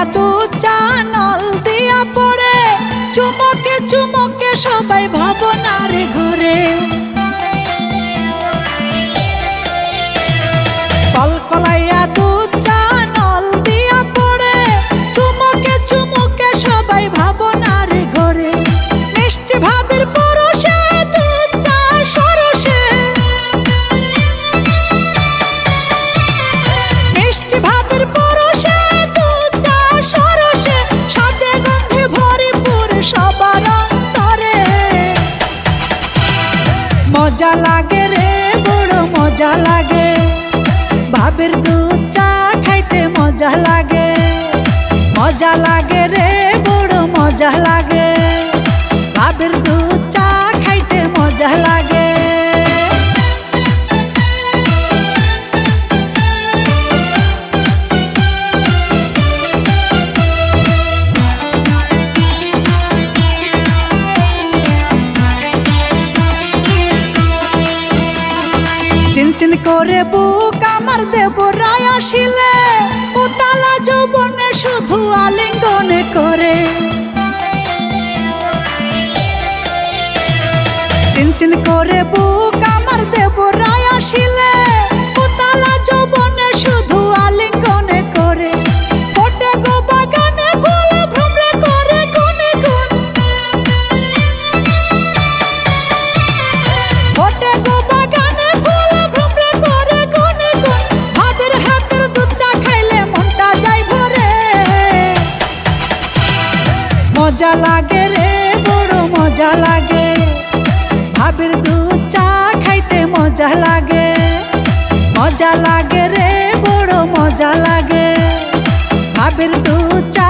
কলাইয়া দুধ চা নল দিয়া পড়ে, চুমকে চুমকে সবাই ভাবনার ঘরে। কল কলাইয়া দুধ চা নল দিয়া পড়ে, চুমকে চুমকে সবাই ভাবনার ঘরে। মিষ্টি ভাবের পরশে দুধ চা সরসে, মিষ্টি ভাবের পরশে দুধ চা সরসে, সাথে গন্ধে ভরপুর সবার অন্তরে। মজা লাগে রে বড় মজা লাগে, ভাবের দুধ চা খাইতে মজা লাগে। মজা লাগে রে বড় মজা লাগে, ভাবের দুধ চা খাইতে মজা লাগে। চিনচিন করে বুক আমার দেবরায় আসিলে, উতালা যৌবনে শুধু আলিঙ্গনে করে। চিনচিন করে বুক আমার দেবরায় আসিলে, উতালা যৌবনে শুধু আলিঙ্গনে করে। ফোটে গো বাগানে ফুল ভ্রমরে করে গুনে গুন, ফোটে গো বাগানে ফুল ভ্রমরে করে গুনে গুন। ভাবের হাতের দুধ চা খাইলে মনটা যায় ভরে। মজা লাগে রে বড় মজা লাগে, ভাবের দুধ চা খাইতে মজা লাগে। মজা লাগে রে বড় মজা লাগে, ভাবের দুধ চা